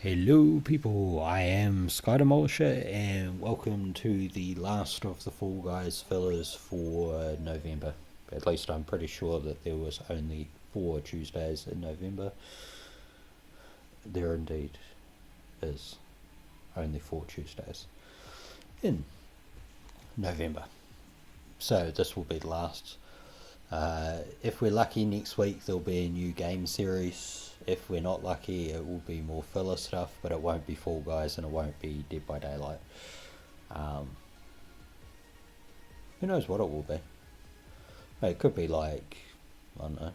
Hello, people. I am Sky Demolisher, and welcome to the last of the Fall Guys fillers for November. At least I'm pretty sure that there was only 4 Tuesdays in November. There indeed is only 4 Tuesdays in November. So this will be the last. If we're lucky, next week there'll be a new game series. If we're not lucky, it will be more filler stuff, but it won't be Fall Guys and it won't be Dead by Daylight. Um, who knows what it will be? It could be like, I don't know,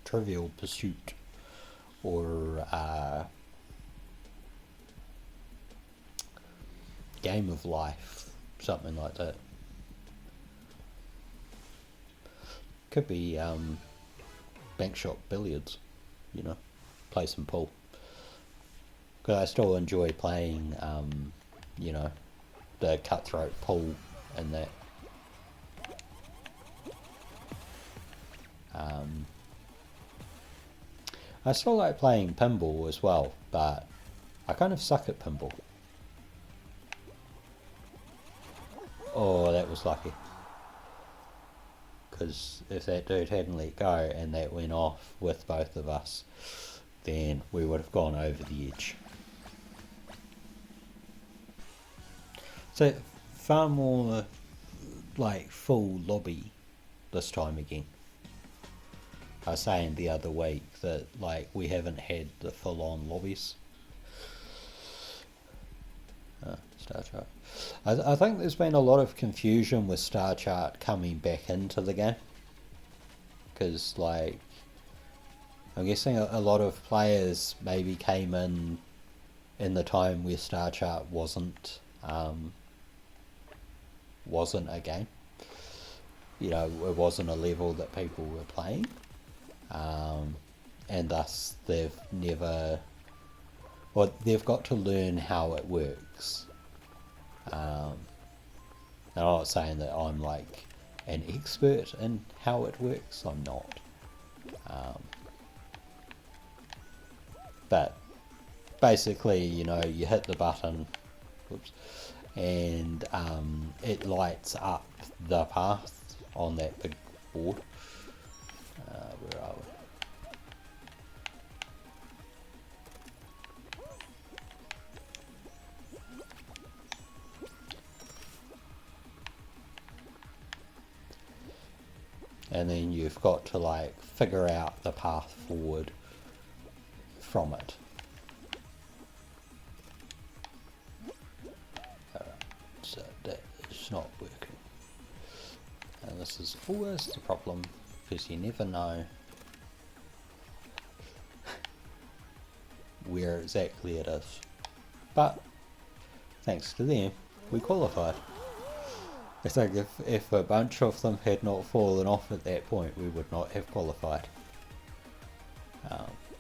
Trivial Pursuit or Game of Life, something like that. Could be Bank Shot Billiards, play some pool. Because I still enjoy playing, the cutthroat pool and that. I still like playing pinball as well, but I kind of suck at pinball. Oh, that was lucky. Because if that dude hadn't let go and that went off with both of us, then we would have gone over the edge. So, far more like full lobby this time again. I was saying the other week that we haven't had the full on lobbies. Star Chart. I think there's been a lot of confusion with Star Chart coming back into the game. Because, I'm guessing a lot of players maybe came in the time where Star Chart wasn't a game. It wasn't a level that people were playing. And thus they've got to learn how it works. And I'm not saying that I'm like an expert in how it works. I'm not. But basically, you hit the button, whoops, and it lights up the path on that big board. Where are we? And then you've got to figure out the path forward from it. Alright, so that is not working. And this is always the problem, because you never know where exactly it is. But thanks to them, we qualified. I think if a bunch of them had not fallen off at that point, we would not have qualified.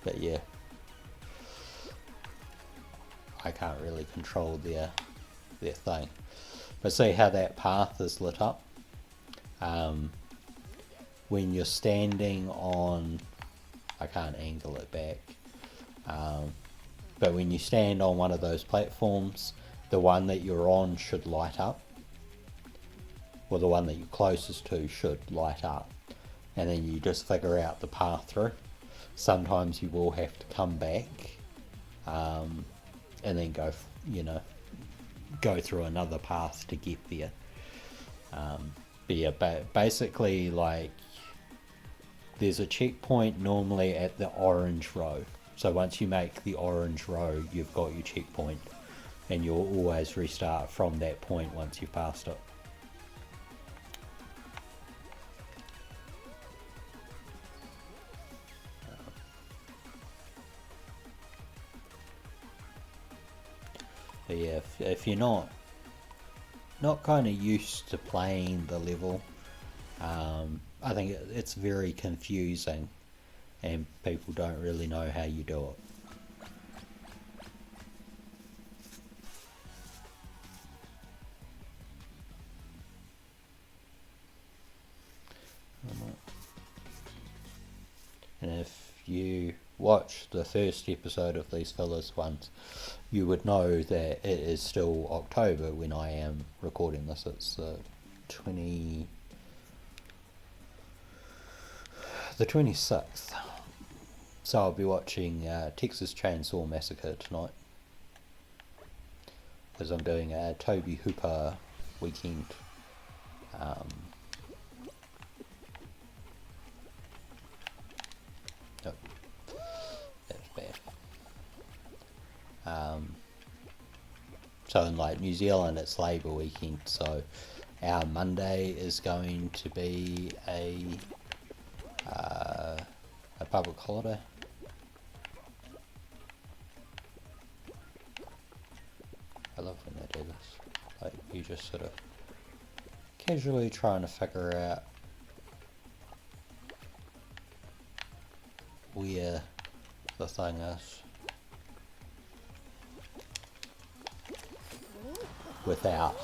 But yeah, I can't really control their thing. But see how that path is lit up? When you're standing on, I can't angle it back, but when you stand on one of those platforms, the one that you're on should light up. Well, the one that you're closest to should light up, and then you just figure out the path through. Sometimes you will have to come back and then go through another path to get there. But yeah, basically, there's a checkpoint normally at the orange row. So once you make the orange row, you've got your checkpoint, and you'll always restart from that point once you've passed it. But yeah, if you're not kind of used to playing the level, I think it's very confusing, and people don't really know how you do it. And if you watch the first episode of these fillers ones, you would know that it is still October when I am recording this. It's the 26th. So I'll be watching Texas Chainsaw Massacre tonight, because I'm doing a Tobe Hooper weekend. Oh, that was bad. So in like New Zealand, it's Labour weekend, so our Monday is going to be a public holiday. I love when they do this. Like, you just sort of casually trying to figure out where the thing is without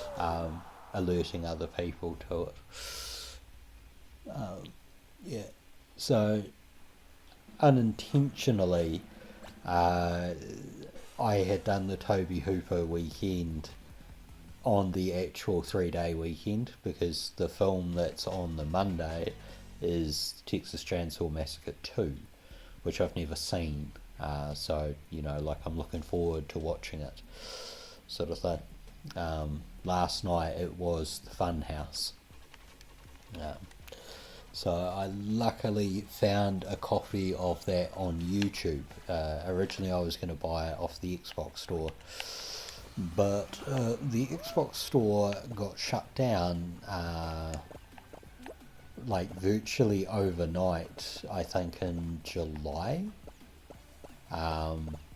alerting other people to it. Yeah, so unintentionally, I had done the Tobe Hooper weekend on the actual 3-day weekend, because the film that's on the Monday is Texas Chainsaw Massacre 2, which I've never seen. So, you know, like, I'm looking forward to watching it, sort of thing. Last night it was The Funhouse. So I luckily found a copy of that on YouTube. Originally I was going to buy it off the Xbox store, but the Xbox store got shut down like virtually overnight, I think in July,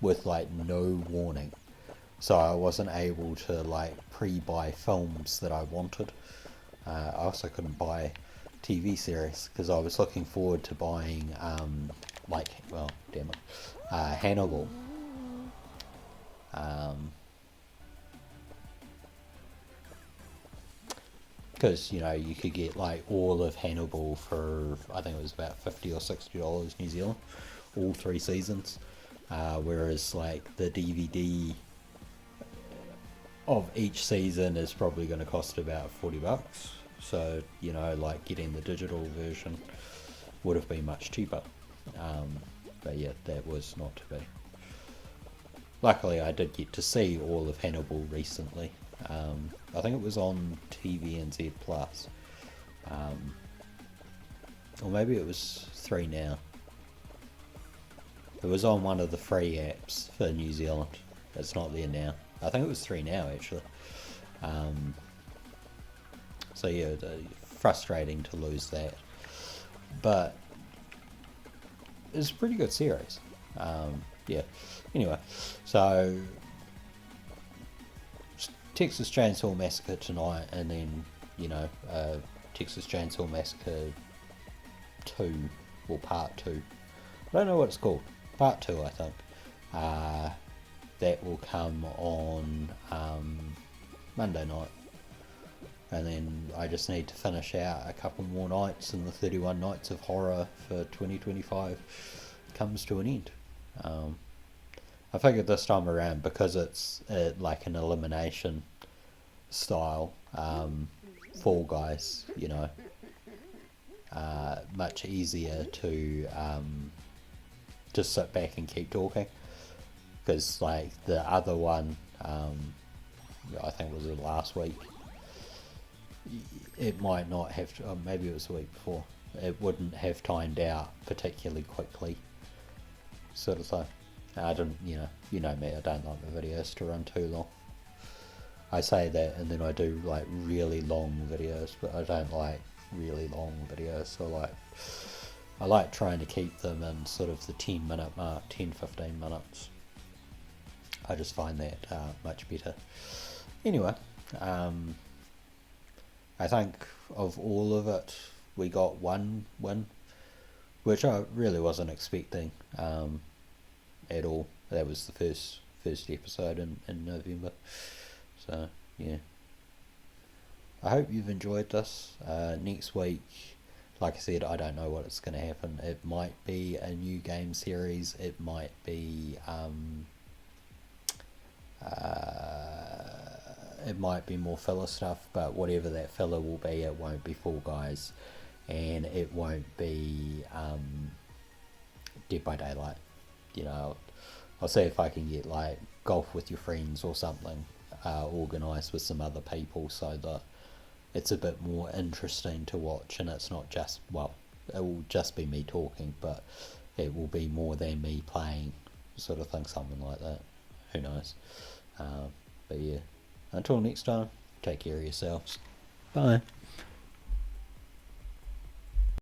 with like no warning. So I wasn't able to like pre-buy films that I wanted. I also couldn't buy TV series because I was looking forward to buying Hannibal. Because you know, you could get like all of Hannibal for, I think it was about $50 or $60 New Zealand, all 3 seasons, whereas like the DVD of each season is probably going to cost about $40. So, you know, like, getting the digital version would have been much cheaper. But yeah, that was not to be. Luckily, I did get to see all of Hannibal recently. I think it was on TVNZ Plus. Or maybe it was 3 Now. It was on one of the free apps for New Zealand. It's not there now. I think it was 3 Now, actually. So yeah, frustrating to lose that. But it's a pretty good series. Yeah. Anyway, so Texas Chainsaw Massacre tonight, and then, you know, Texas Chainsaw Massacre 2, or Part 2. I don't know what it's called. Part 2, I think. That will come on Monday night. And then I just need to finish out a couple more nights, and the 31 Nights of Horror for 2025 comes to an end. I figured this time around, because it's like an elimination style Fall Guys, you know, much easier to just sit back and keep talking. Because like the other one, I think it was the last week, it might not have to, or maybe it was the week before, it wouldn't have timed out particularly quickly, sort of thing. I don't, you know me, I don't like my videos to run too long. I say that, and then I do like really long videos, but I don't like really long videos. So I like trying to keep them in sort of the 10-minute mark, 10-15 minutes. I just find that much better. Anyway, I think of all of it, we got 1 win, which I really wasn't expecting at all. That was the first episode in November. So, yeah. I hope you've enjoyed this. Next week, like I said, I don't know what it's going to happen. It might be a new game series. It might be it might be more filler stuff. But whatever that filler will be, it won't be Fall Guys, and it won't be Dead by Daylight. You know, I'll see if I can get like golf with your friends or something organised with some other people so that it's a bit more interesting to watch, and it's not just, well, it will just be me talking, but it will be more than me playing, sort of thing, something like that. Who knows? But yeah, until next time, take care of yourselves. Bye.